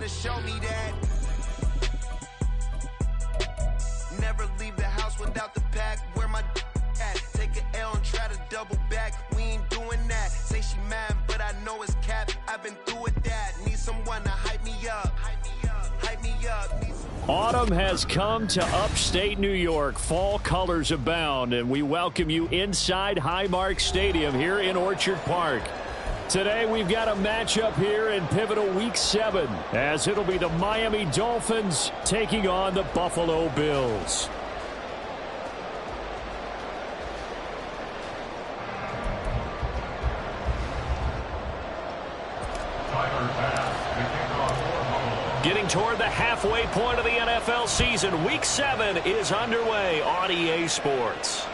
to show me that. Never leave the house without the pack. Where my at? Take an L and try to double back. We ain't doing that. Say she mad, but I know it's cap. I've been through with that. Need someone to hype me up. Hype me up. Autumn has come to upstate New York. Fall colors abound, and we welcome you inside Highmark Stadium here in Orchard Park. Today we've got a matchup here in pivotal Week 7, as it'll be the Miami Dolphins taking on the Buffalo Bills. Getting toward the halfway point of the NFL season, Week 7 is underway on EA Sports.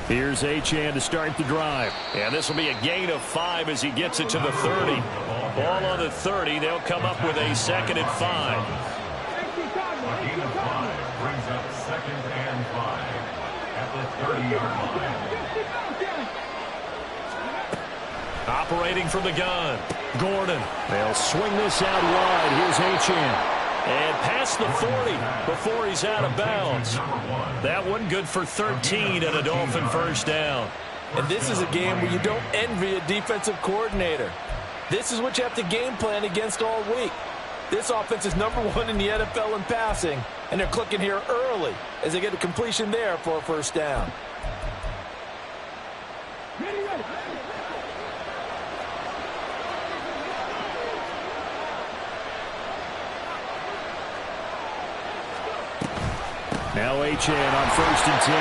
Here's Achane to start the drive. And this will be a gain of 5 as he gets it to the 30. Ball on the 30. They'll come up with a 2nd and 5. A gain of 5 brings up 2nd and 5 at the 30-yard line. Operating from the gun, Gordon. They'll swing this out wide. Here's Achane. And past the 40 before he's out of bounds. That one good for 13 and a Dolphin first down. And this is a game where you don't envy a defensive coordinator. This is what you have to game plan against all week. This offense is #1 in the NFL in passing, and they're clicking here early as they get a completion there for a first down. Now Achane on 1st and 10.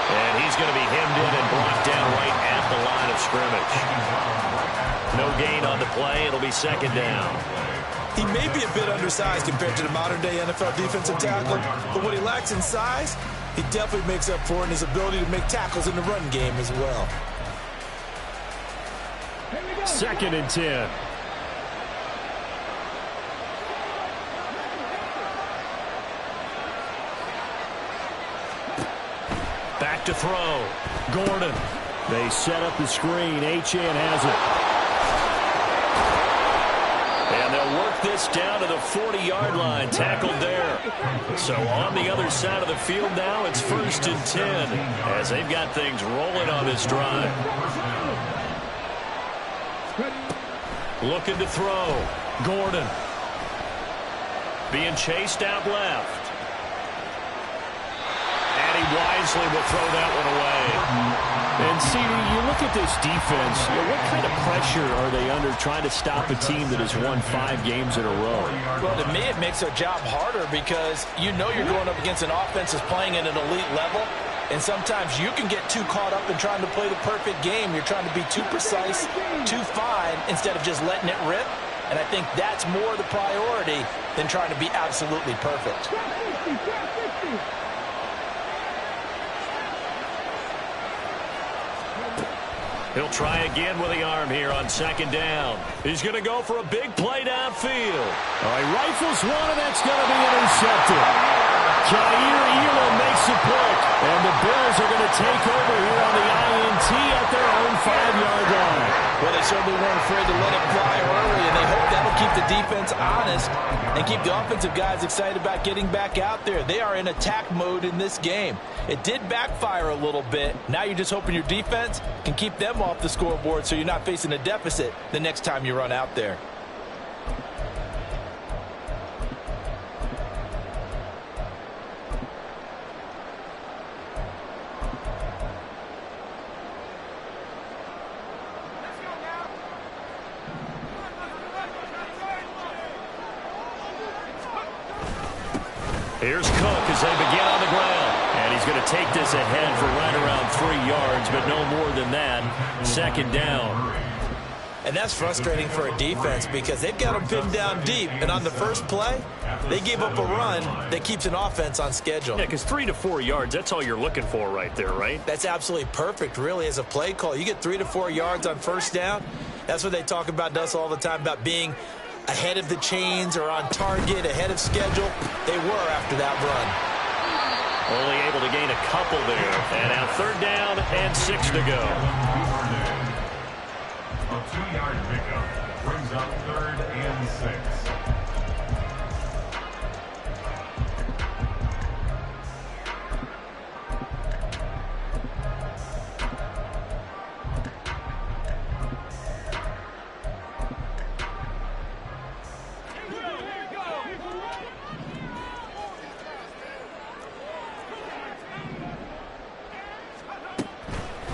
And he's going to be hemmed in and blocked down right at the line of scrimmage. No gain on the play. It'll be 2nd down. He may be a bit undersized compared to the modern-day NFL defensive tackle, but what he lacks in size, he definitely makes up for in his ability to make tackles in the run game as well. 2nd and 10. Back to throw. Gordon. They set up the screen. Achane has it. And they'll work this down to the 40-yard line. Tackled there. So on the other side of the field now, it's 1st and 10 as they've got things rolling on this drive. Looking to throw. Gordon. Being chased out left. Wisely will throw that one away. And, CD, you look at this defense, what kind of pressure are they under trying to stop a team that has won 5 games in a row? Well, to me, it makes their job harder because you know you're going up against an offense that's playing at an elite level, and sometimes you can get too caught up in trying to play the perfect game. You're trying to be too precise, too fine, instead of just letting it rip. And I think that's more the priority than trying to be absolutely perfect. He'll try again with the arm here on 2nd down. He's going to go for a big play downfield. All right, rifles one, and that's going to be intercepted. Kaiir Elam makes the pick, and the Bills are going to take over here on the INT at their own 5-yard line. Well, they certainly weren't afraid to let it fly early, and they hope that'll keep the defense honest and keep the offensive guys excited about getting back out there. They are in attack mode in this game. It did backfire a little bit. Now you're just hoping your defense can keep them off the scoreboard so you're not facing a deficit the next time you run out there. Here's Cook as they begin on the ground. And he's going to take this ahead for right around 3 yards, but no more than that. Second down. And that's frustrating for a defense because they've got them pinned down deep. And on the first play, they gave up a run that keeps an offense on schedule. Yeah, because 3 to 4 yards, that's all you're looking for right there, right? That's absolutely perfect, really, as a play call. You get 3 to 4 yards on first down. That's what they talk about, Dust, all the time, about being ahead of the chains or on target, ahead of schedule. They were after that run. Only able to gain a couple there. And now 3rd down and 6 to go. A 2-yard pickup brings up 3rd and 6.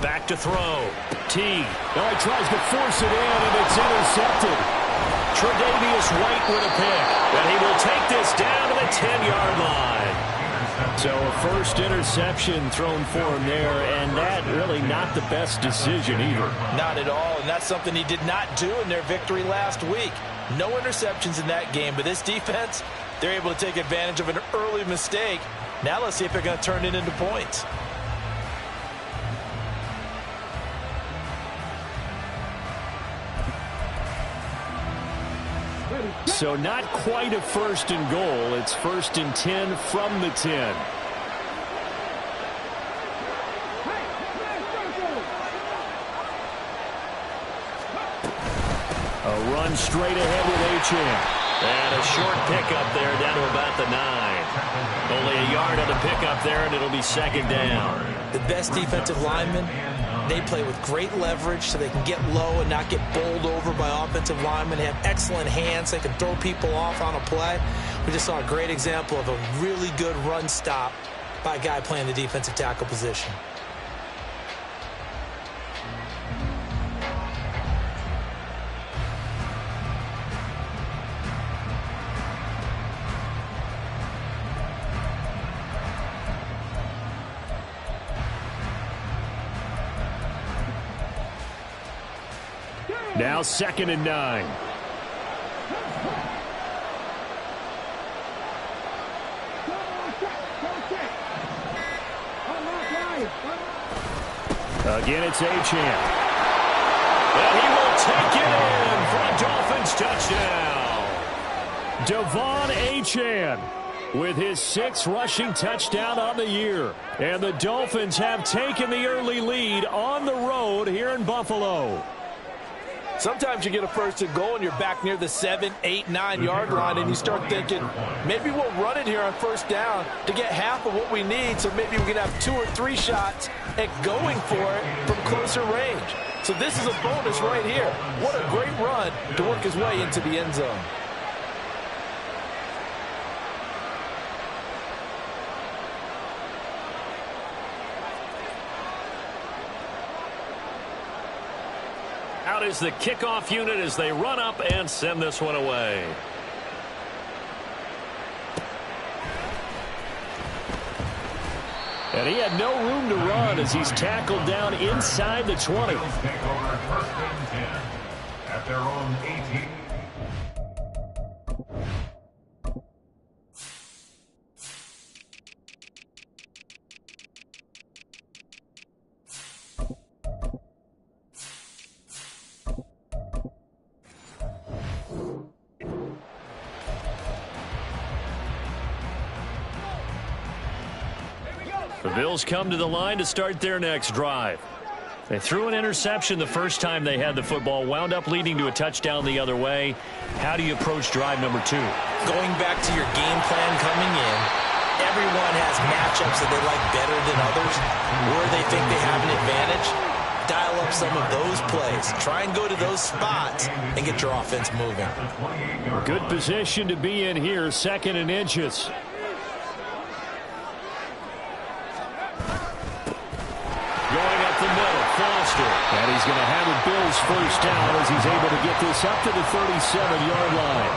Back to throw. Teague. Oh, he tries to force it in, and it's intercepted. Tre'Davious White with a pick. And he will take this down to the 10-yard line. So a first interception thrown for him there, and that really not the best decision either. Not at all, and that's something he did not do in their victory last week. No interceptions in that game, but this defense, they're able to take advantage of an early mistake. Now let's see if they're going to turn it into points. So not quite a 1st and goal. It's 1st and 10 from the 10. A run straight ahead with Achane. And a short pickup there down to about the 9. Only a yard on the pickup there, and it'll be 2nd down. The best defensive linemen, they play with great leverage so they can get low and not get bowled over by offensive linemen. They have excellent hands. They can throw people off on a play. We just saw a great example of a really good run stop by a guy playing the defensive tackle position. Now 2nd and 9. Again, it's Achane. And he will take it in for a Dolphins touchdown. Devon Achane with his 6th rushing touchdown on the year. And the Dolphins have taken the early lead on the road here in Buffalo. Sometimes you get a 1st and goal and you're back near the 7, 8, 9-yard line and you start thinking, maybe we'll run it here on 1st down to get half of what we need, so maybe we can have 2 or 3 shots at going for it from closer range. So this is a bonus right here. What a great run to work his way into the end zone. Out is the kickoff unit as they run up and send this one away. And he had no room to run as he's tackled down inside the 20. Bills take over 1st and 10 at their own 18. The Bills come to the line to start their next drive. They threw an interception the first time they had the football, wound up leading to a touchdown the other way. How do you approach drive number 2? Going back to your game plan coming in, everyone has matchups that they like better than others, where they think they have an advantage. Dial up some of those plays. Try and go to those spots and get your offense moving. Good position to be in here, 2nd and inches. Going up the middle, Foster. And he's going to have a Bills 1st down as he's able to get this up to the 37-yard line.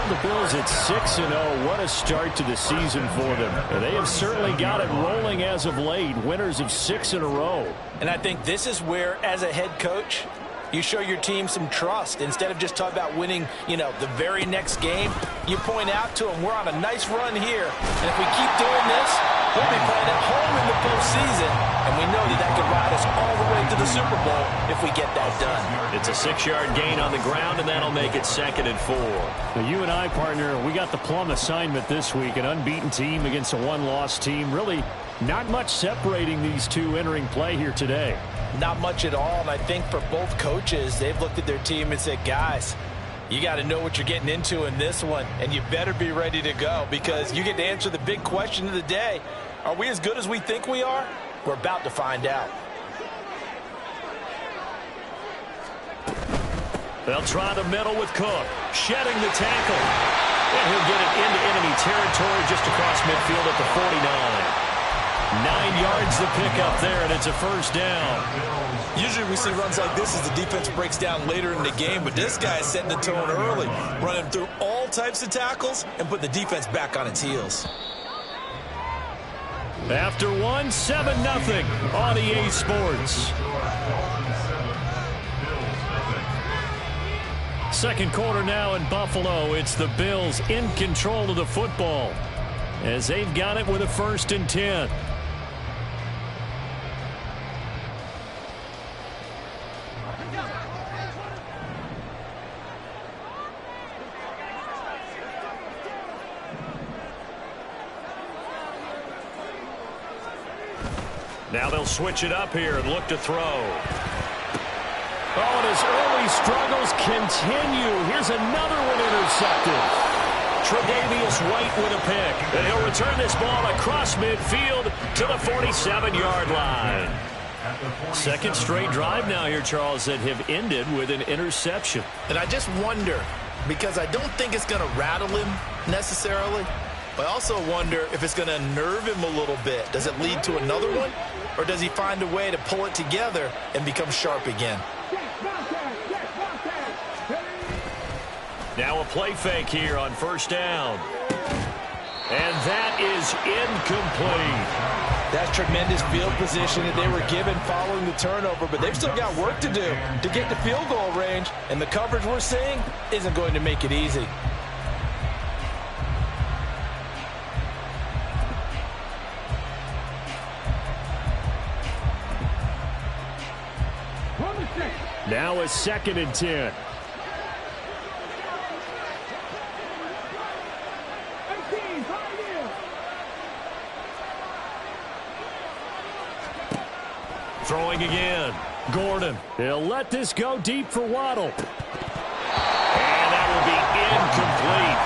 The Bills at 6-0. What a start to the season for them. They have certainly got it rolling as of late. Winners of 6 in a row. And I think this is where, as a head coach, you show your team some trust. Instead of just talking about winning, the very next game, you point out to them, we're on a nice run here. And if we keep doing this, we'll be playing at home in the postseason. And we know that can ride us all the way to the Super Bowl if we get that done. It's a 6-yard gain on the ground, and that'll make it 2nd and 4. Now, you and I, partner, we got the plum assignment this week. An unbeaten team against a one-loss team. Really not much separating these two entering play here today. Not much at all, and I think for both coaches, they've looked at their team and said, guys, you got to know what you're getting into in this one, and you better be ready to go because you get to answer the big question of the day. Are we as good as we think we are? We're about to find out. They'll try the middle with Cook, shedding the tackle. And he'll get it into enemy territory just across midfield at the 49. 9 yards to pick up there, and it's a first down. Usually we see runs like this as the defense breaks down later in the game, but this guy is setting the tone early, running through all types of tackles and put the defense back on its heels. After 7-0 on EA Sports. Second quarter now in Buffalo. It's the Bills in control of the football as they've got it with a 1st and 10. Now they'll switch it up here and look to throw. Oh, and his early struggles continue. Here's another one intercepted. Tre'Davious White with a pick. And he'll return this ball across midfield to the 47-yard line. Second straight drive now here, Charles, that have ended with an interception. And I just wonder, because I don't think it's going to rattle him necessarily, but I also wonder if it's going to nerve him a little bit. Does it lead to another one? Or does he find a way to pull it together and become sharp again? Now a play fake here on 1st down. And that is incomplete. That's tremendous field position that they were given following the turnover, but they've still got work to do to get to field goal range, and the coverage we're seeing isn't going to make it easy. Now a 2nd and 10. Throwing again. Gordon. He'll let this go deep for Waddle. And that will be incomplete.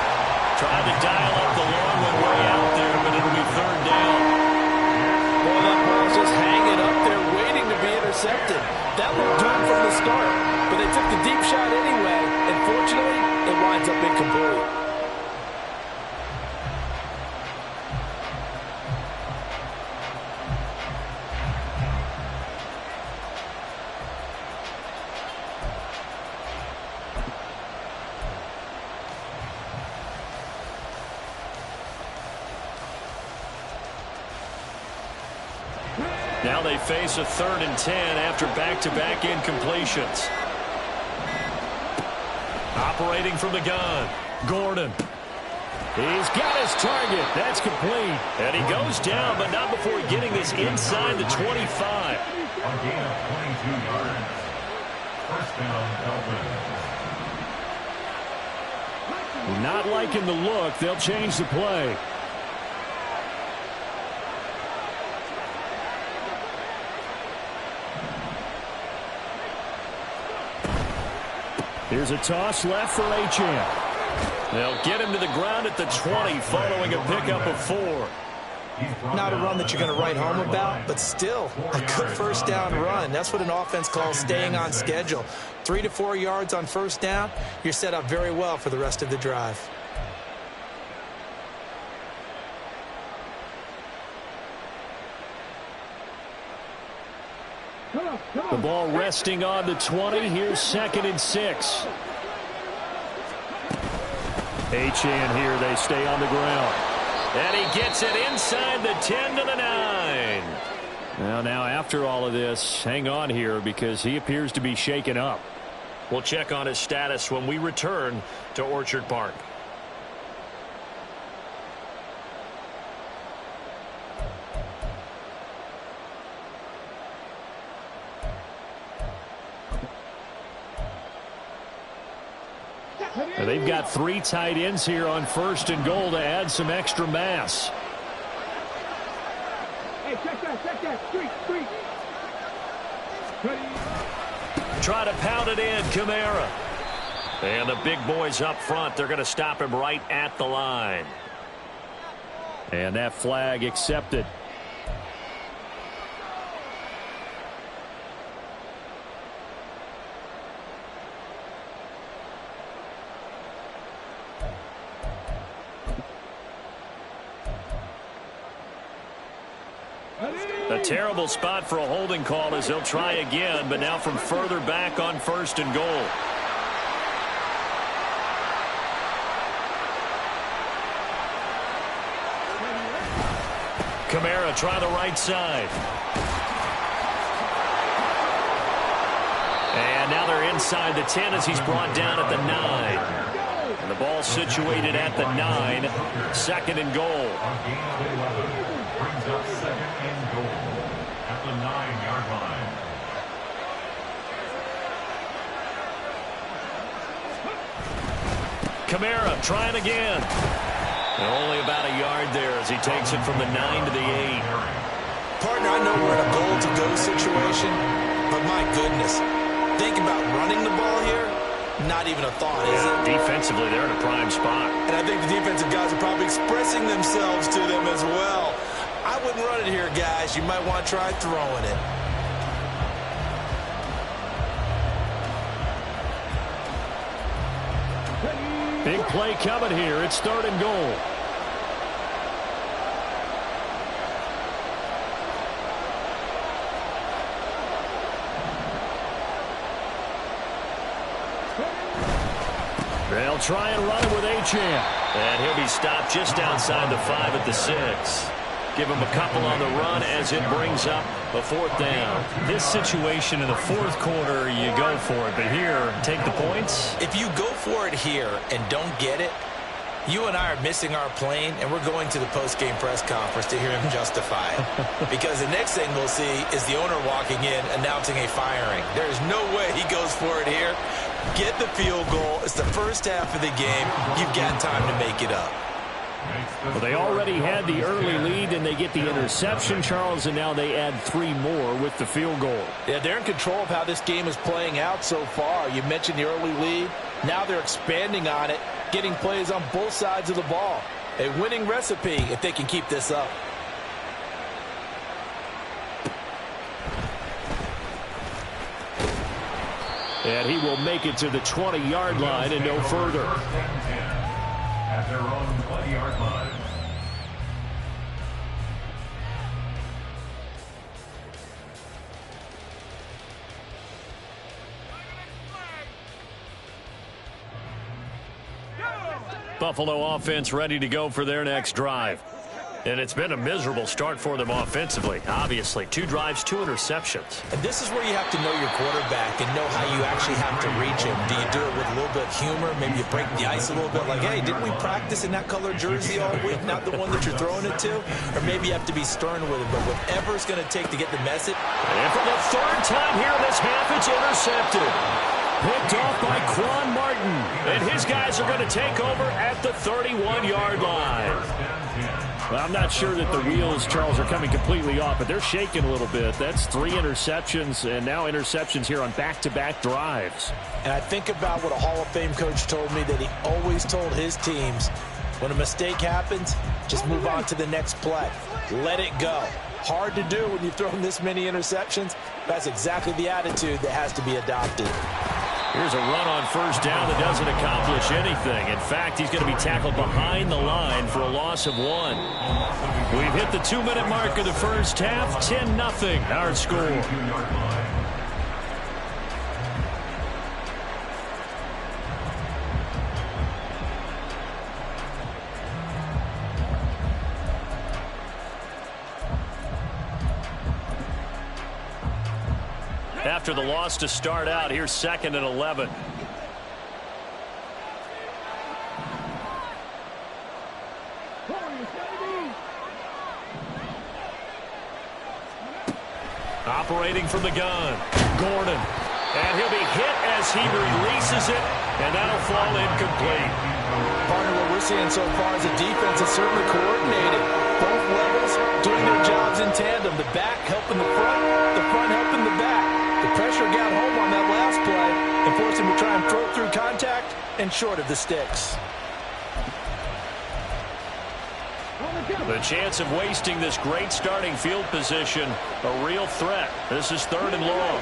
Tried to dial up the long one way out there, but it'll be 3rd down. Well, that ball's just hanging up there waiting to be intercepted. That looked good from the start, but they took the deep shot anyway, and fortunately, it winds up incomplete. Now they face a 3rd and 10 after back-to-back incompletions. Operating from the gun. Gordon. He's got his target. That's complete. And he goes down, but not before getting this inside the 25. A gain of 22 yards. First down, Dolphins. Not liking the look. They'll change the play. Here's a toss left for Achane. They'll get him to the ground at the 20 following a pickup of 4. Not a run that you're going to write home about, but still a good 1st down run. That's what an offense calls staying on schedule. 3 to 4 yards on 1st down, you're set up very well for the rest of the drive. The ball resting on the 20. Here's 2nd and 6. Achane here. They stay on the ground. And he gets it inside the 10 to the 9. Now after all of this, hang on here because he appears to be shaken up. We'll check on his status when we return to Orchard Park. They've got 3 tight ends here on 1st and goal to add some extra mass. Hey, check that. Street. Try to pound it in, Kamara. And the big boys up front, they're going to stop him right at the line. And that flag accepted. A terrible spot for a holding call as they'll try again, but now from further back on 1st and goal. Kamara try the right side. And now they're inside the 10 as he's brought down at the 9. And the ball situated at the 9. 2nd and goal. Brings up 2nd and goal at the 9-yard line. Kamara trying again. And only about a yard there as he takes it from the 9 to the 8. Partner, I know we're in a goal-to-go situation, but my goodness, think about running the ball here. Not even a thought, is it? Defensively, they're in a prime spot. And I think the defensive guys are probably expressing themselves to them as well. I wouldn't run it here, guys. You might want to try throwing it. Big play coming here. It's 3rd and goal. They'll try and run it with Achane. And he'll be stopped just outside the 5 at the 6. Give him a couple on the run as it brings up a 4th down. This situation in the 4th quarter, you go for it. But here, take the points. If you go for it here and don't get it, you and I are missing our plane, and we're going to the post-game press conference to hear him justify it. Because the next thing we'll see is the owner walking in announcing a firing. There is no way he goes for it here. Get the field goal. It's the first half of the game. You've got time to make it up. Well, they already had the early lead, and they get the interception, Charles, and now they add 3 more with the field goal. Yeah, they're in control of how this game is playing out so far. You mentioned the early lead. Now they're expanding on it, getting plays on both sides of the ball. A winning recipe if they can keep this up. And he will make it to the 20-yard line and no further. At their own 20-yard line. Buffalo offense ready to go for their next drive. And it's been a miserable start for them offensively. Obviously, 2 drives, 2 interceptions. And this is where you have to know your quarterback and know how you actually have to reach him. Do you do it with a little bit of humor? Maybe you break the ice a little bit like, hey, didn't we practice in that color jersey all week, not the one that you're throwing it to? Or maybe you have to be stern with it. But whatever it's going to take to get the message. And for the 3rd time here in this half, it's intercepted. Picked off by Quan Martin. And his guys are going to take over at the 31-yard line. Well, I'm not sure that the wheels, Charles, are coming completely off, but they're shaking a little bit. That's 3 interceptions, and now interceptions here on back-to-back drives. And I think about what a Hall of Fame coach told me, that he always told his teams, when a mistake happens, just move on to the next play. Let it go. Hard to do when you've thrown this many interceptions. That's exactly the attitude that has to be adopted. Here's a run on 1st down that doesn't accomplish anything. In fact, he's going to be tackled behind the line for a loss of 1. We've hit the 2-minute mark of the first half. 10-0 our score. After the loss to start out, here's 2nd and 11. Operating from the gun, Gordon. And he'll be hit as he releases it, and that'll fall incomplete. Partner, what we're seeing so far is the defense is certainly coordinated. Both levels doing their jobs in tandem. The back helping the front helping the back. The pressure got home on that last play and forced him to try and throw through contact and short of the sticks. The chance of wasting this great starting field position, a real threat. This is 3rd and long.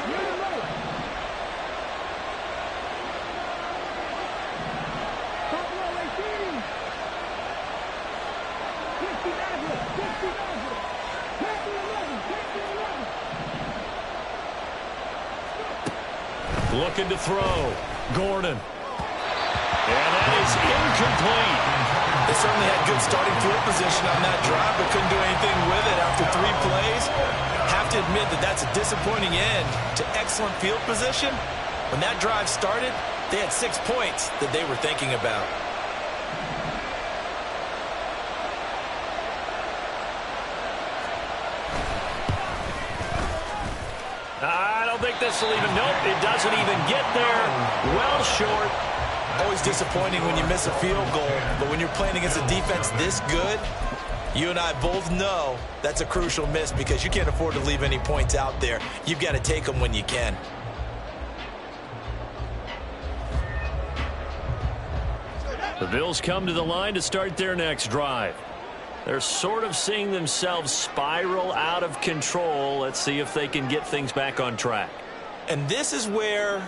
Looking to throw. Gordon. And that is incomplete. They certainly had good starting field position on that drive, but couldn't do anything with it after 3 plays. Have to admit that that's a disappointing end to excellent field position. When that drive started, they had 6 points that they were thinking about. I don't think this will even, nope, it doesn't even get there. Well short. Always disappointing when you miss a field goal, but when you're playing against a defense this good, you and I both know that's a crucial miss because you can't afford to leave any points out there. You've got to take them when you can. The Bills come to the line to start their next drive. They're sort of seeing themselves spiral out of control. Let's see if they can get things back on track. And this is where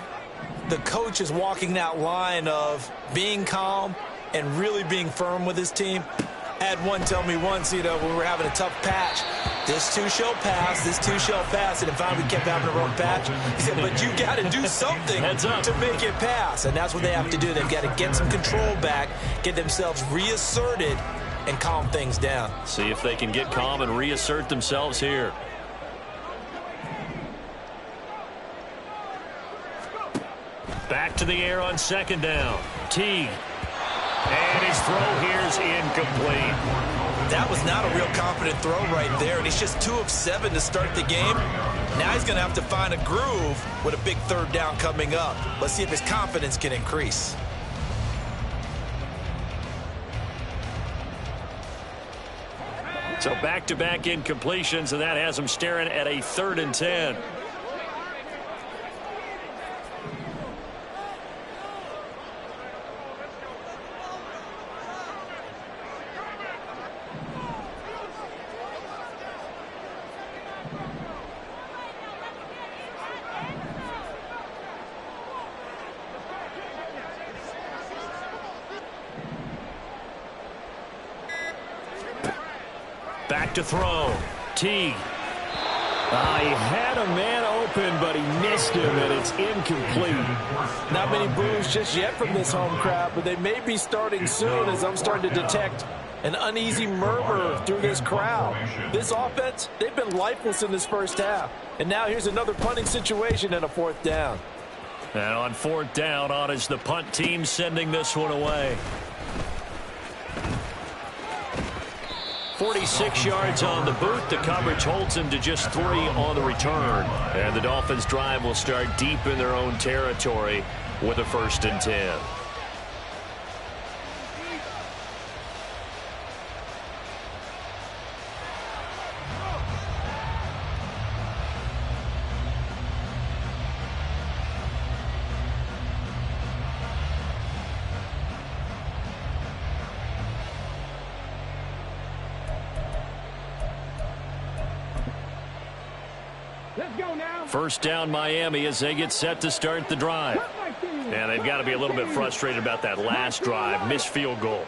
the coach is walking that line of being calm and really being firm with his team. I had one tell me once, when we were having a tough patch, this too shall pass, this too shall pass, and finally we kept having a rough patch. He said, but you got to do something to make it pass, and that's what they have to do. They've got to get some control back, get themselves reasserted, and calm things down. See if they can get calm and reassert themselves here. Back to the air on 2nd down. Teague. And his throw here is incomplete. That was not a real confident throw right there, and he's just 2 of 7 to start the game. Now he's going to have to find a groove with a big 3rd down coming up. Let's see if his confidence can increase. So back-to-back incompletions, and that has him staring at a 3rd and 10. Back to throw. Teague. He had a man open, but he missed him, and it's incomplete. Not many boos just yet from this home crowd, but they may be starting soon as I'm starting to detect an uneasy murmur through this crowd. This offense, they've been lifeless in this first half. And now here's another punting situation and a 4th down. And on 4th down, on is the punt team sending this one away. 46 yards on the boot. The coverage holds him to just 3 on the return. And the Dolphins' drive will start deep in their own territory with a 1st and 10. First down Miami as they get set to start the drive. And they've got to be a little bit frustrated about that last drive. Missed field goal.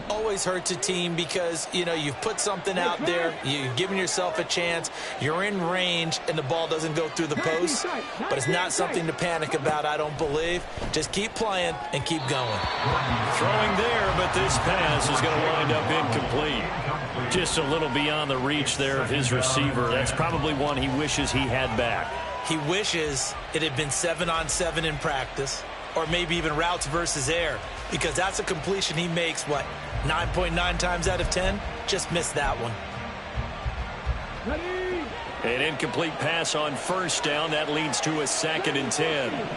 Always hurts a team because, you've put something out there. You've given yourself a chance. You're in range, and the ball doesn't go through the post. But it's not something to panic about, I don't believe. Just keep playing and keep going. Throwing there, but this pass is going to wind up incomplete. Just a little beyond the reach there of his receiver. That's probably one he wishes he had back. He wishes it had been 7-on-7 in practice, or maybe even routes versus air, because that's a completion he makes, 9.9 times out of 10? Just missed that one. An incomplete pass on first down. That leads to a 2nd and 10.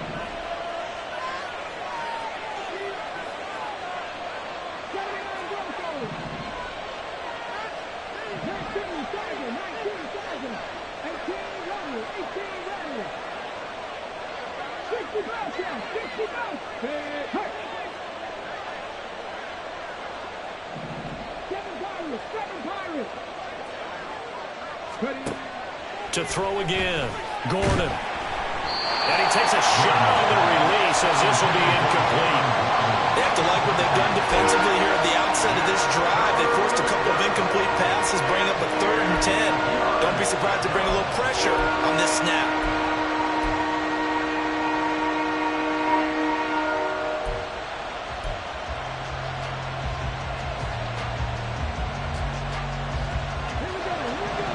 To throw again, Gordon. And he takes a shot on the release as this will be incomplete. They have to like what they've done defensively here at the outset of this drive. They forced a couple of incomplete passes, bring up a 3rd and 10. Don't be surprised to bring a little pressure on this snap.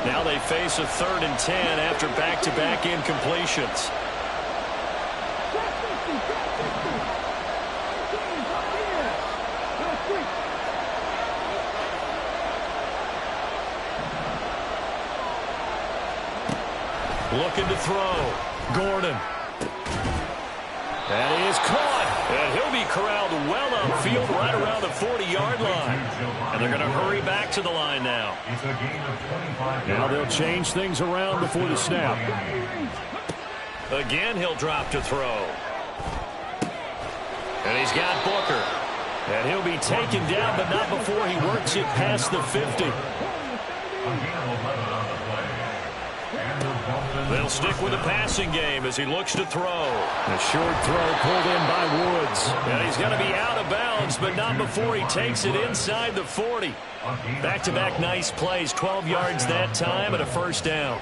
Now they face a 3rd and 10 after back-to-back incompletions. Looking to throw. Gordon. And he is caught. And he'll be corralled well upfield right around the 40-yard line. And they're going to hurry back to the line now. Now they'll change things around before the snap. Again, he'll drop to throw. And he's got Booker. And he'll be taken down, but not before he works it past the 50. They'll stick with the passing game as he looks to throw. A short throw pulled in by Woods. And he's going to be out of bounds, but not before he takes it inside the 40. Back-to-back nice plays, 12 yards that time and a 1st down.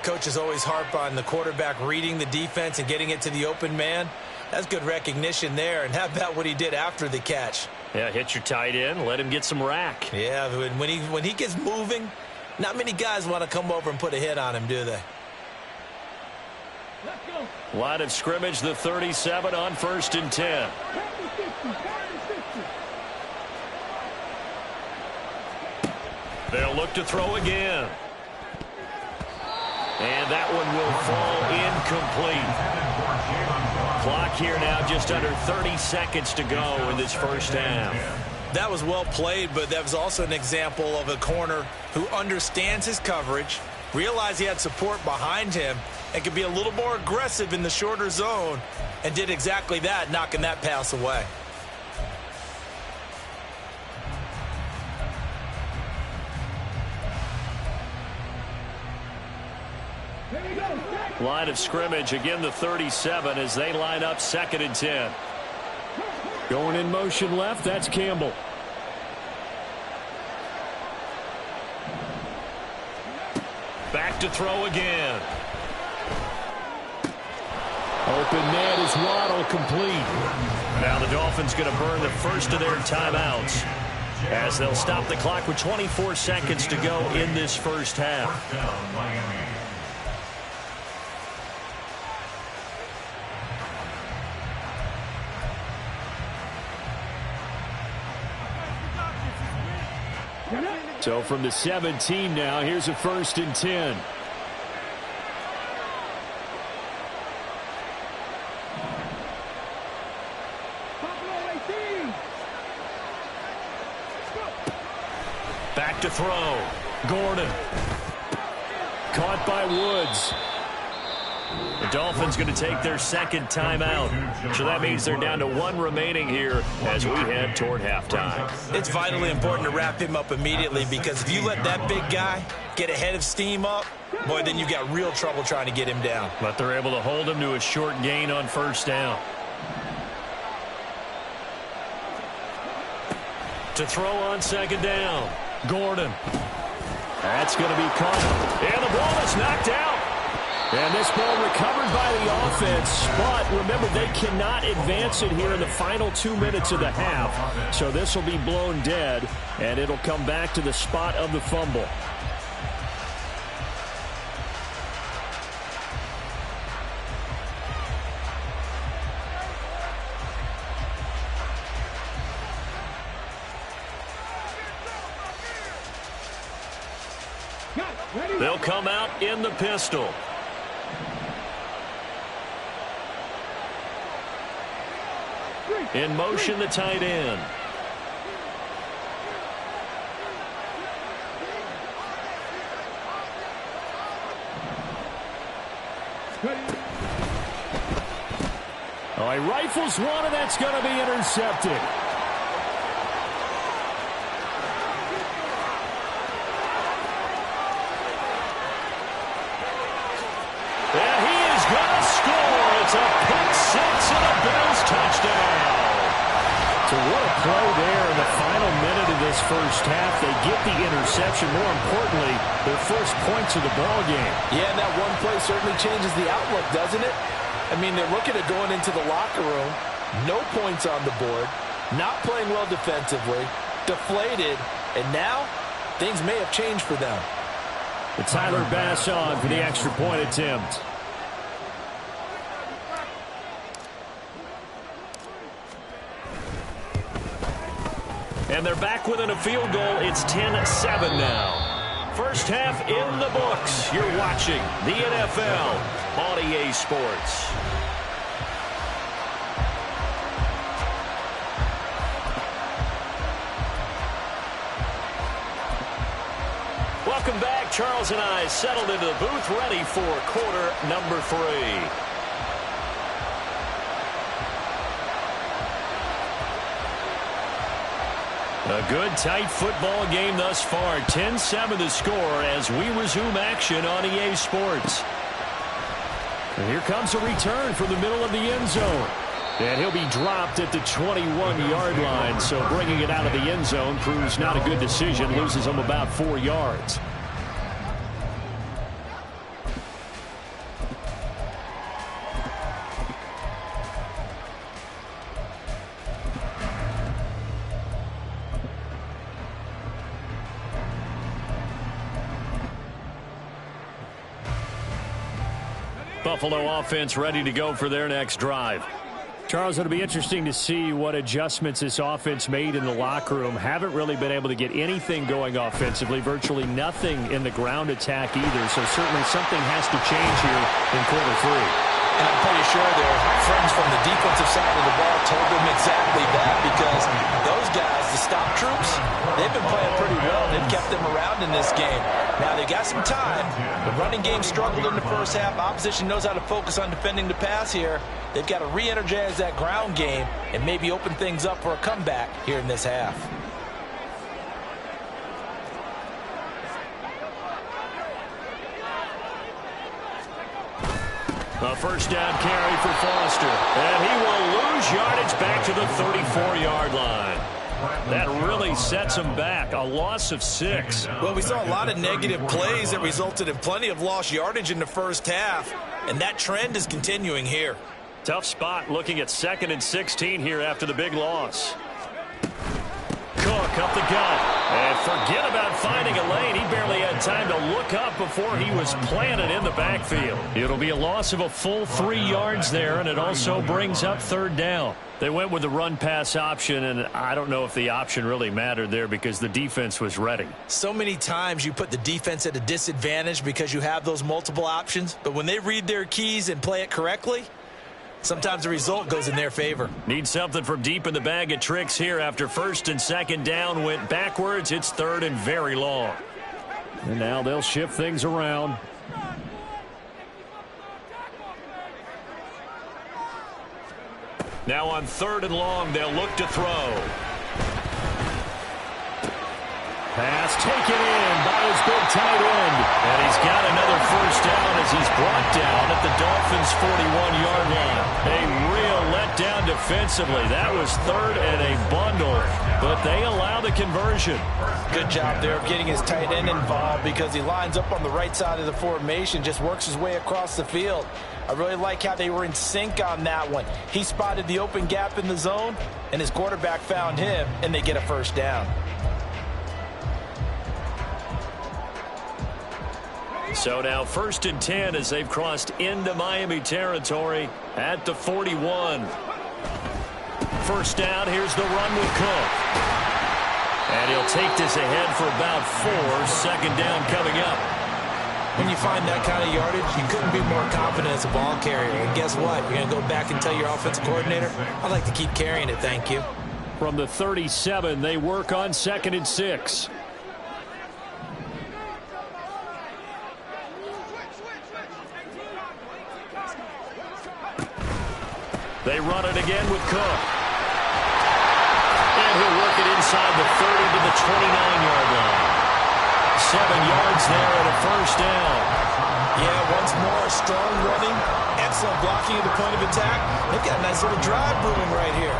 Coaches always harp on the quarterback reading the defense and getting it to the open man. That's good recognition there. And how about what he did after the catch? Yeah, hit your tight end, let him get some rack. Yeah, when he gets moving, not many guys want to come over and put a hit on him, do they? Line of scrimmage, the 37 on 1st and 10. They'll look to throw again. And that one will fall incomplete. Clock here now just under 30 seconds to go in this first half. That was well played, but that was also an example of a corner who understands his coverage, realized he had support behind him, and could be a little more aggressive in the shorter zone, and did exactly that, knocking that pass away. Line of scrimmage, again the 37 as they line up 2nd and 10. Going in motion left, that's Campbell. Back to throw again. Open net is Waddle, complete. Now the Dolphins going to burn the first of their timeouts as they'll stop the clock with 24 seconds to go in this first half. So from the 17 now, here's a 1st and 10. Back to throw. Gordon. Caught by Woods. The Dolphins going to take their 2nd timeout. So that means they're down to 1 remaining here as we head toward halftime. It's vitally important to wrap him up immediately, because if you let that big guy get ahead of steam up, boy, then you've got real trouble trying to get him down. But they're able to hold him to a short gain on 1st down. To throw on 2nd down. Gordon. That's going to be caught. And the ball is knocked out. And this ball recovered by the offense, but remember, they cannot advance it here in the final 2 minutes of the half. So this will be blown dead, and it'll come back to the spot of the fumble. They'll come out in the pistol. In motion, the tight end. Oh, he rifles one, and that's going to be intercepted. And he is going to score. It's a pick six and a Bills touchdown. So what a play there in the final minute of this first half. They get the interception. More importantly, their first points of the ball game. Yeah, and that one play certainly changes the outlook, doesn't it? I mean, they're looking at going into the locker room, no points on the board, not playing well defensively, deflated, and now things may have changed for them. The Tyler Bass on for the extra point attempt. And they're back within a field goal. It's 10-7 now. First half in the books. You're watching the NFL on EA Sports. Welcome back. Charles and I settled into the booth, ready for quarter number 3. A good, tight football game thus far. 10-7 the score as we resume action on EA Sports. And here comes a return from the middle of the end zone. And he'll be dropped at the 21-yard line. So bringing it out of the end zone proves not a good decision. Loses him about 4 yards. Buffalo offense ready to go for their next drive. Charles, it'll be interesting to see what adjustments this offense made in the locker room. Haven't really been able to get anything going offensively, virtually nothing in the ground attack either. So certainly something has to change here in quarter 3. And I'm pretty sure their friends from the defensive side of the ball told them exactly that, because those guys, the stop troops, they've been playing pretty well. They've kept them around in this game. Now, they got some time. The running game struggled in the first half. Opposition knows how to focus on defending the pass here. They've got to re-energize that ground game and maybe open things up for a comeback here in this half. A first down carry for Foster. And he will lose yardage back to the 34-yard line. That really sets him back. A loss of 6. Well, we saw a lot of negative plays that resulted in plenty of lost yardage in the first half. And that trend is continuing here. Tough spot looking at 2nd and 16 here after the big loss. Cook up the gut. And forget about finding a lane. He barely had time to look up before he was planted in the backfield. It'll be a loss of a full 3 yards there, and it also brings up 3rd down. They went with the run-pass option, and I don't know if the option really mattered there because the defense was ready. So many times you put the defense at a disadvantage because you have those multiple options, but when they read their keys and play it correctly, sometimes the result goes in their favor. Need something from deep in the bag of tricks here after 1st and 2nd down went backwards. It's 3rd and very long. And now they'll shift things around. Now on 3rd and long, they'll look to throw. Pass taken in by his big tight end. And he's got another first down as he's brought down at the Dolphins' 41-yard line. A real letdown defensively. That was 3rd and a bundle, but they allow the conversion. Good job there of getting his tight end involved because he lines up on the right side of the formation, just works his way across the field. I really like how they were in sync on that one. He spotted the open gap in the zone, and his quarterback found him, and they get a first down. So now 1st and 10 as they've crossed into Miami territory at the 41. First down, here's the run with Cook. And he'll take this ahead for about 4. 2nd down coming up. When you find that kind of yardage, you couldn't be more confident as a ball carrier. And guess what? You're going to go back and tell your offensive coordinator, I'd like to keep carrying it, thank you. From the 37, they work on 2nd and 6. They run it again with Cook. And he'll work it inside the 30 to the 29-yard line. 7 yards there and a first down. Yeah, once more, strong running, excellent blocking at the point of attack. They've got a nice little drive brewing right here.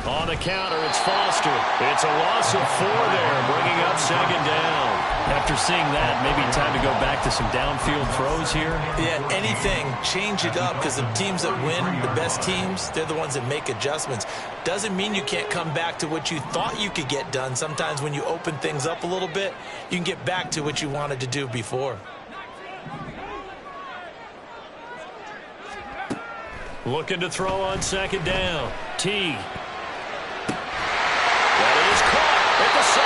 On the counter, it's Foster. It's a loss of 4 there, bringing up 2nd down. After seeing that, maybe time to go back to some downfield throws here. Yeah, anything. Change it up, because the teams that win, the best teams, they're the ones that make adjustments. Doesn't mean you can't come back to what you thought you could get done. Sometimes when you open things up a little bit, you can get back to what you wanted to do before. Looking to throw on 2nd down. Teague. That is caught at the 7.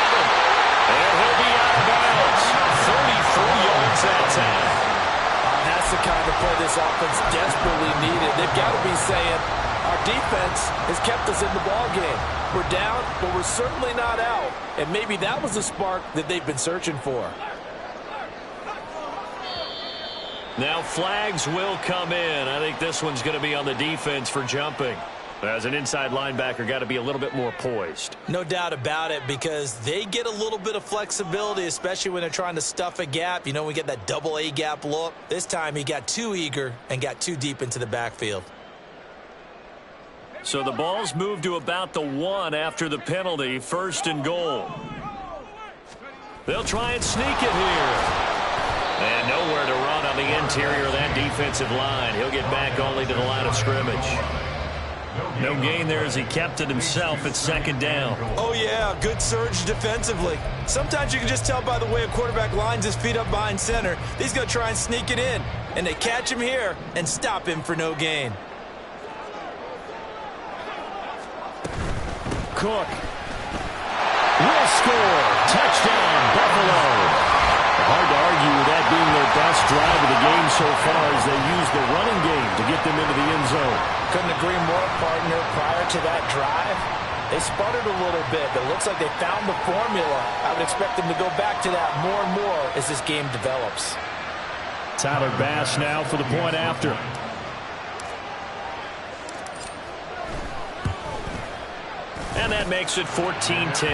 And he'll be out of bounds. 34 yards that time. That's the kind of play this offense desperately needed. They've got to be saying, our defense has kept us in the ball game. We're down, but we're certainly not out. And maybe that was the spark that they've been searching for. Now flags will come in. I think this one's going to be on the defense for jumping. As an inside linebacker, got to be a little bit more poised. No doubt about it, because they get a little bit of flexibility, especially when they're trying to stuff a gap. You know, we get that double A gap look. This time he got too eager and got too deep into the backfield. So the ball's moved to about the 1 after the penalty. 1st and goal. They'll try and sneak it here. And nowhere to run on the interior of that defensive line. He'll get back only to the line of scrimmage. No gain there as he kept it himself at 2nd down. Oh, yeah, good surge defensively. Sometimes you can just tell by the way a quarterback lines his feet up behind center. He's going to try and sneak it in. And they catch him here and stop him for no gain. Cook will score. Touchdown, Buffalo. Hard to argue with that being their best drive of the game so far as they use the running game to get them into the end zone. Couldn't agree more, partner. Prior to that drive, they sputtered a little bit, but it looks like they found the formula. I would expect them to go back to that more and more as this game develops. Tyler Bass now for the point after. And that makes it 14-10.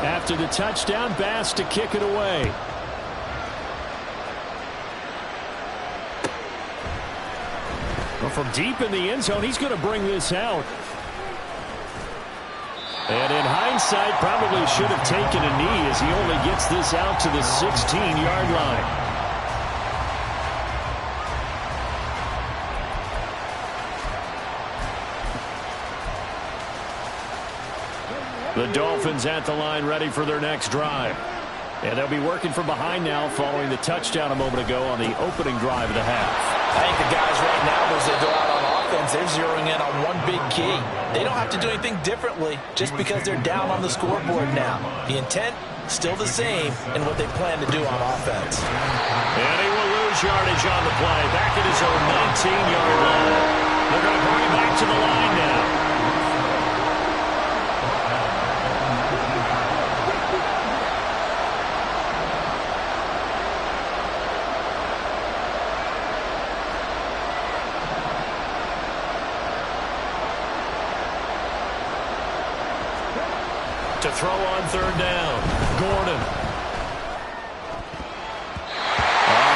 After the touchdown, Bass to kick it away. Well, from deep in the end zone, he's going to bring this out. And in hindsight, probably should have taken a knee as he only gets this out to the 16-yard line. The Dolphins at the line ready for their next drive. And they'll be working from behind now following the touchdown a moment ago on the opening drive of the half. I think the guys right now, as they go out on offense, they're zeroing in on one big key. They don't have to do anything differently just because they're down on the scoreboard now. The intent, still the same in what they plan to do on offense. And he will lose yardage on the play. Back at his own 19-yard line. They're going to bring him back to the line now. To throw on 3rd down. Gordon.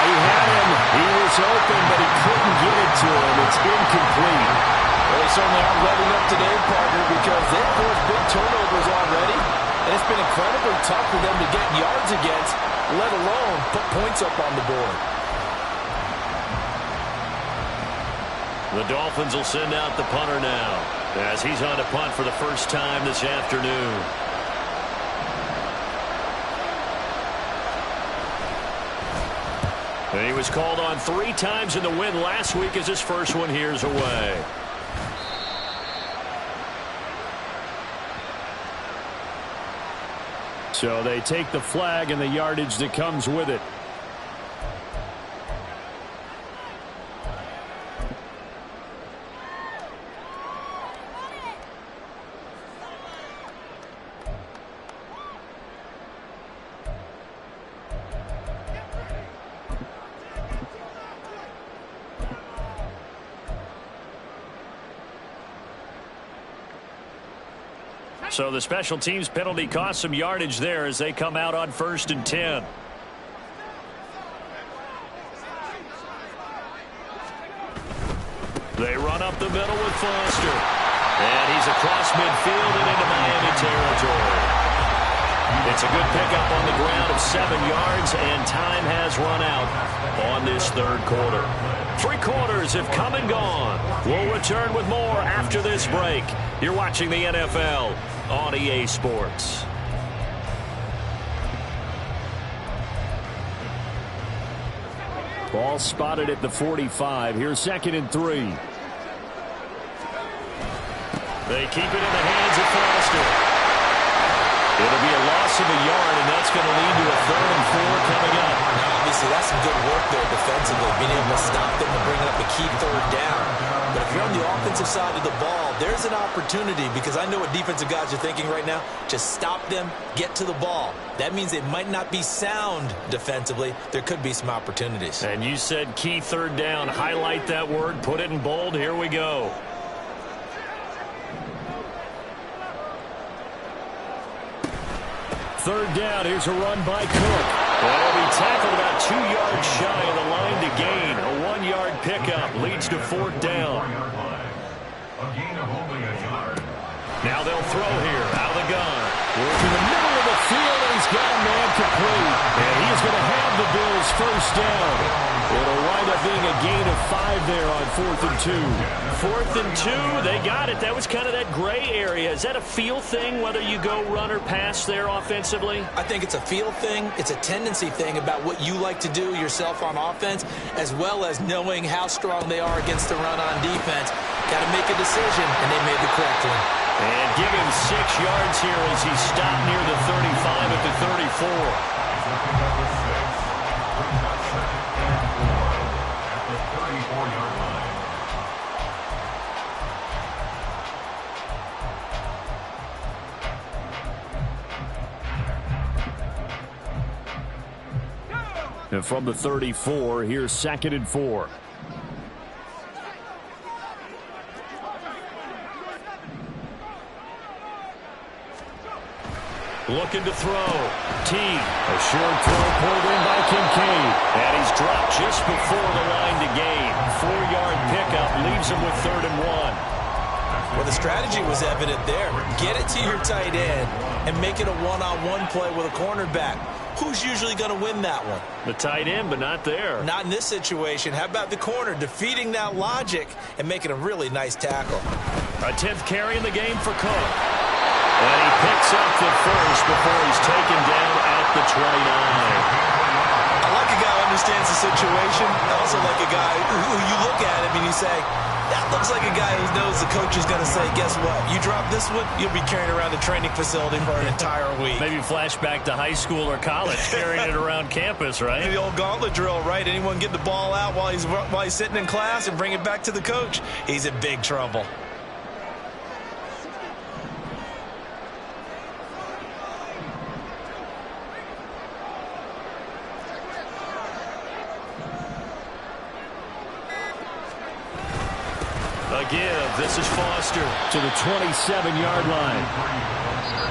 He had him. He was open, but he couldn't get it to him. It's incomplete. Well, they certainly aren't letting up today, partner, because they've forced big turnovers already. And it's been incredibly tough for them to get yards against, let alone put points up on the board. The Dolphins will send out the punter now as he's on to punt for the first time this afternoon. And he was called on 3 times in the win last week as his first one here's away. So they take the flag and the yardage that comes with it. So the special teams penalty cost some yardage there as they come out on 1st and 10. They run up the middle with Foster. And he's across midfield and into Miami territory. It's a good pickup on the ground of 7 yards, and time has run out on this 3rd quarter. 3 quarters have come and gone. We'll return with more after this break. You're watching the NFL on EA Sports. Ball spotted at the 45. Here's 2nd and 3. They keep it in the hands of Foster. It'll be a loss of a yard, and that's going to lead to a 3rd and 4 coming up. Now, obviously, that's some good work there defensively, being able to stop them and bringing up a key 3rd down. But if you're on the offensive side of the ball, there's an opportunity, because I know what defensive guys are thinking right now. Just stop them, get to the ball. That means it might not be sound defensively. There could be some opportunities. And you said key 3rd down. Highlight that word, put it in bold. Here we go. Third down, here's a run by Cook. He'll be tackled about 2 yards shy of the line to gain. A 1-yard pickup leads to 4th down. Now they'll throw here, out of the gun. Working the middle of the field, and he's got a man complete. And he is going to have the Bills' 1st down. It'll wind up being a gain of 5 there on 4th and 2. 4th and 2, they got it. That was kind of that gray area. Is that a feel thing, whether you go run or pass there offensively? I think it's a feel thing. It's a tendency thing about what you like to do yourself on offense, as well as knowing how strong they are against the run on defense. Got to make a decision, and they made the correct one. And give him 6 yards here as he stopped near the 35 at the 34. And from the 34, here's 2nd and 4. Looking to throw. T. A short throw pulled in by Kincaid. And he's dropped just before the line to gain. 4-yard pickup leaves him with 3rd and 1. Well, the strategy was evident there. Get it to your tight end and make it a one-on-one play with a cornerback. Who's usually going to win that one? The tight end, but not there. Not in this situation. How about the corner defeating that logic and making a really nice tackle? A 10th carry in the game for Cook. And he picks up the first before he's taken down at the 29. I like a guy who understands the situation. I also like a guy who you look at him and you say, that looks like a guy who knows the coach is going to say, guess what? You drop this one, you'll be carrying around the training facility for an entire week. Maybe flashback to high school or college, carrying it around campus, right? The old gauntlet drill, right? Anyone get the ball out while he's sitting in class and bring it back to the coach, he's in big trouble. Give. This is Foster to the 27-yard line.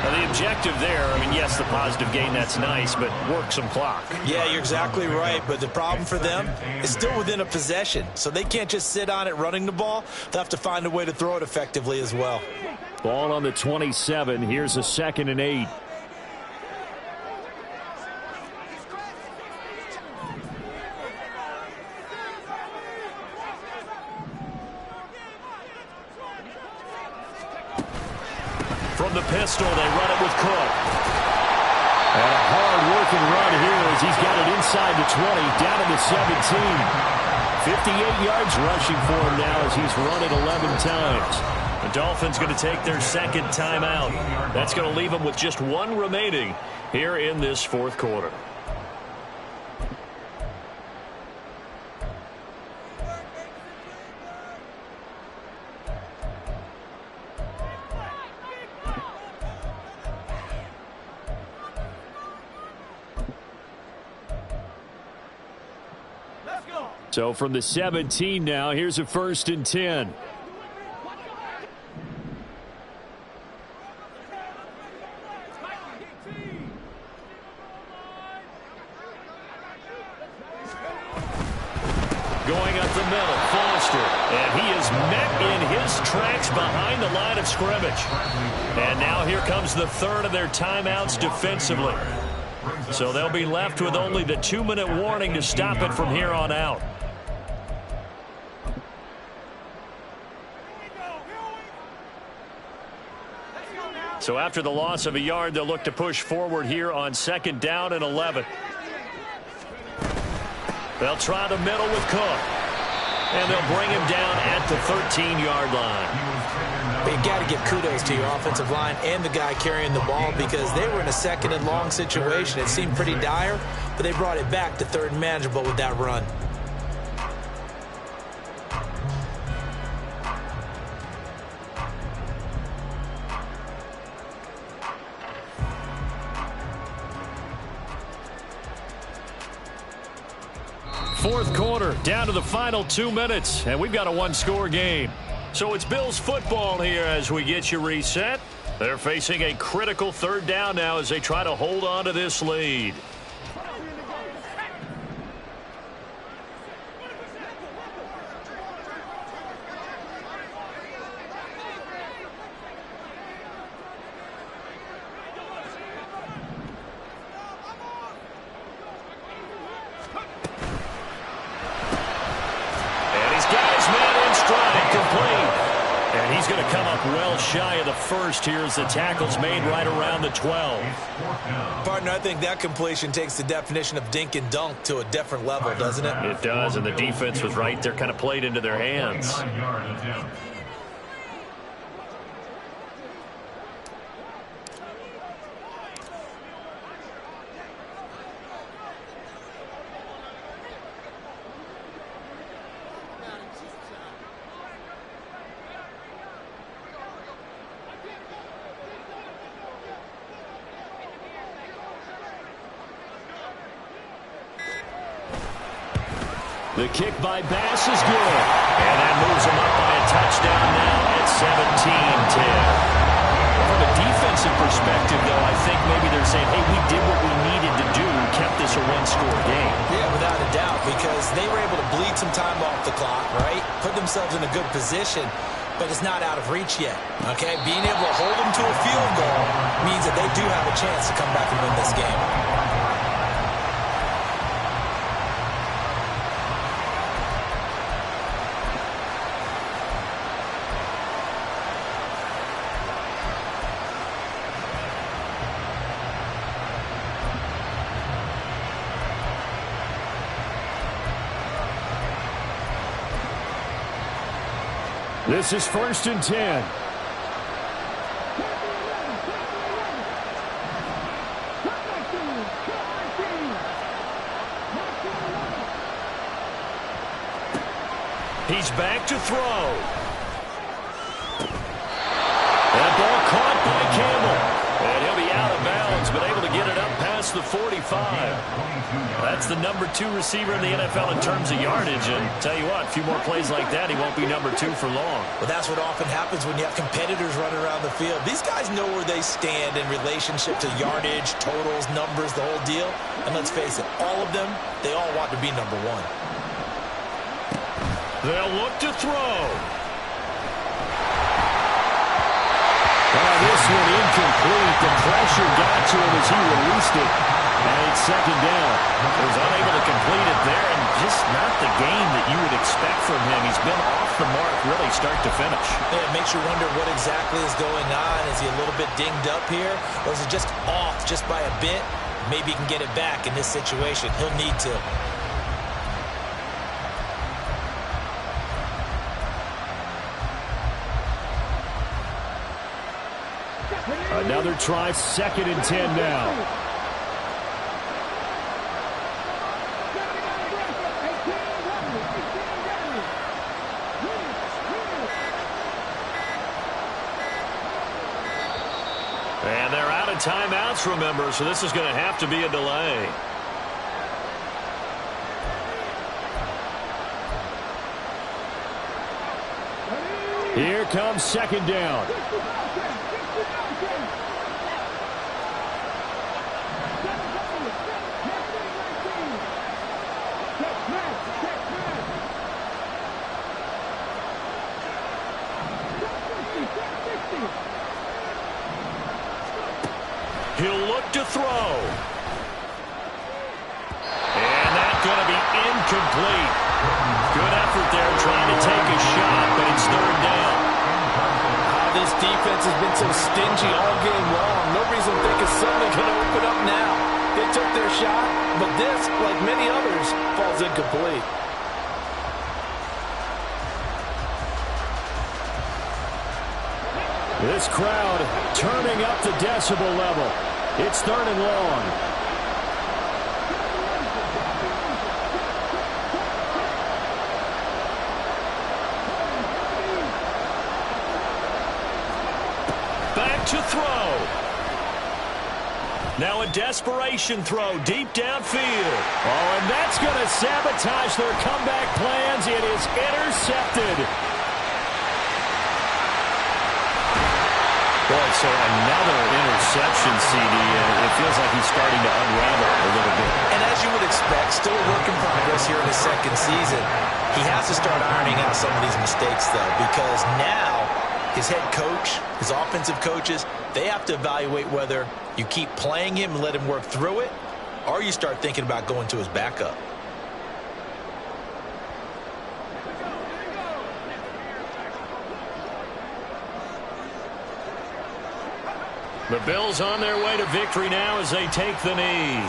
Now the objective there, I mean, yes, the positive gain, that's nice, but work some clock. Yeah, you're exactly right, but the problem for them is still within a possession, so they can't just sit on it running the ball. They'll have to find a way to throw it effectively as well. Ball on the 27. Here's a 2nd and 8. From the pistol, they run it with Cook. And a hard-working run here as he's got it inside the 20, down to the 17. 58 yards rushing for him now as he's run it 11 times. The Dolphins going to take their second timeout. That's going to leave them with just one remaining here in this fourth quarter. So from the 17 now, here's a 1st and 10. Going up the middle, Foster. And he is met in his tracks behind the line of scrimmage. And now here comes the third of their timeouts defensively. So they'll be left with only the 2-minute warning to stop it from here on out. So after the loss of a yard, they'll look to push forward here on 2nd down and 11. They'll try the middle with Cook. And they'll bring him down at the 13-yard line. You got to give kudos to your offensive line and the guy carrying the ball because they were in a 2nd and long situation. It seemed pretty dire, but they brought it back to 3rd and manageable with that run. Fourth quarter, down to the final 2 minutes, and we've got a 1-score game. So it's Bills football here as we get you reset. They're facing a critical 3rd down now as they try to hold on to this lead. He's going to come up well shy of the first here as the tackle's made right around the 12. Partner, I think that completion takes the definition of dink and dunk to a different level, doesn't it? It does, and the defense was right there, kind of played into their hands. The kick by Bass is good. And that moves him up by a touchdown now at 17-10. From a defensive perspective, though, I think maybe they're saying, hey, we did what we needed to do, kept this a 1-score game. Yeah, without a doubt, because they were able to bleed some time off the clock, right? Put themselves in a good position, but it's not out of reach yet, okay? Being able to hold them to a field goal means that they do have a chance to come back and win this game. This is 1st and 10. He's back to throw. That ball caught by Campbell. And he'll be out of bounds, but able to get it up past the 45. That's the number 2 receiver in the NFL in terms of yardage. And tell you what, a few more plays like that, he won't be number 2 for long. Well, that's what often happens when you have competitors running around the field. These guys know where they stand in relationship to yardage, totals, numbers, the whole deal. And let's face it, all of them, they all want to be number 1. They'll look to throw. This one incomplete. The pressure got to him as he released it. And it's second down. He was unable to complete it there, and just not the game that you would expect from him. He's been off the mark really start to finish. Yeah, it makes you wonder what exactly is going on. Is he a little bit dinged up here, or is it just off just by a bit? Maybe he can get it back in this situation. He'll need to. Another try, 2nd and 10 now. And they're out of timeouts, remember, so this is going to have to be a delay. Here comes 2nd down. He'll look to throw. And that's going to be incomplete. Good effort there trying to take a shot, but it's 3rd down. This defense has been so stingy all game long. Nobody's thinking something can open up now. They took their shot, but this, like many others, falls incomplete. This crowd turning up the decibel level. It's 3rd and long. Back to throw. Now a desperation throw deep downfield. Oh, and that's going to sabotage their comeback plans. It is intercepted. Boy, so another interception, CD. It feels like he's starting to unravel a little bit. And as you would expect, still a work in progress here in his 2nd season. He has to start ironing out some of these mistakes, though, because now his head coach, his offensive coaches, they have to evaluate whether you keep playing him and let him work through it, or you start thinking about going to his backup. The Bills on their way to victory now as they take the knee.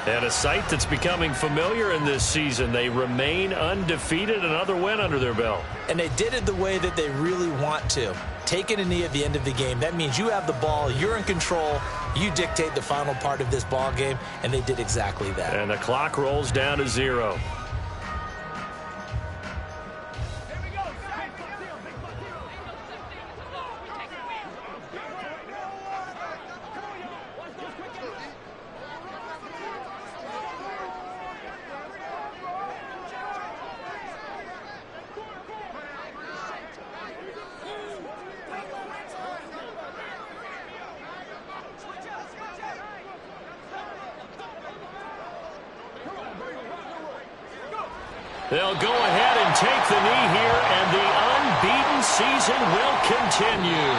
And a sight that's becoming familiar in this season. They remain undefeated, another win under their belt. And they did it the way that they really want to. Taking a knee at the end of the game, that means you have the ball, you're in control, you dictate the final part of this ball game, and they did exactly that. And the clock rolls down to 0. They'll go ahead and take the knee here, and the unbeaten season will continue.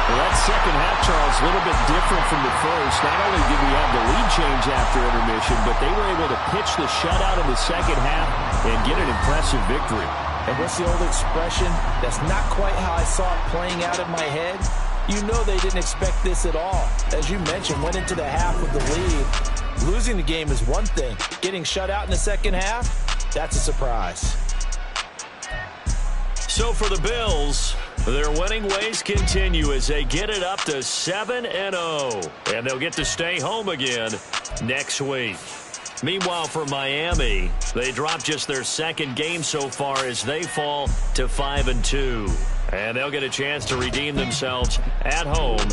Well, that second half, Charles, a little bit different from the first. Not only did we have the lead change after intermission, but they were able to pitch the shutout in the second half and get an impressive victory. And what's the old expression? That's not quite how I saw it playing out in my head. You know they didn't expect this at all. As you mentioned, went into the half with the lead. Losing the game is one thing. Getting shut out in the second half, that's a surprise. So for the Bills, their winning ways continue as they get it up to 7-0. And they'll get to stay home again next week. Meanwhile, for Miami, they dropped just their 2nd game so far as they fall to 5-2. And they'll get a chance to redeem themselves at home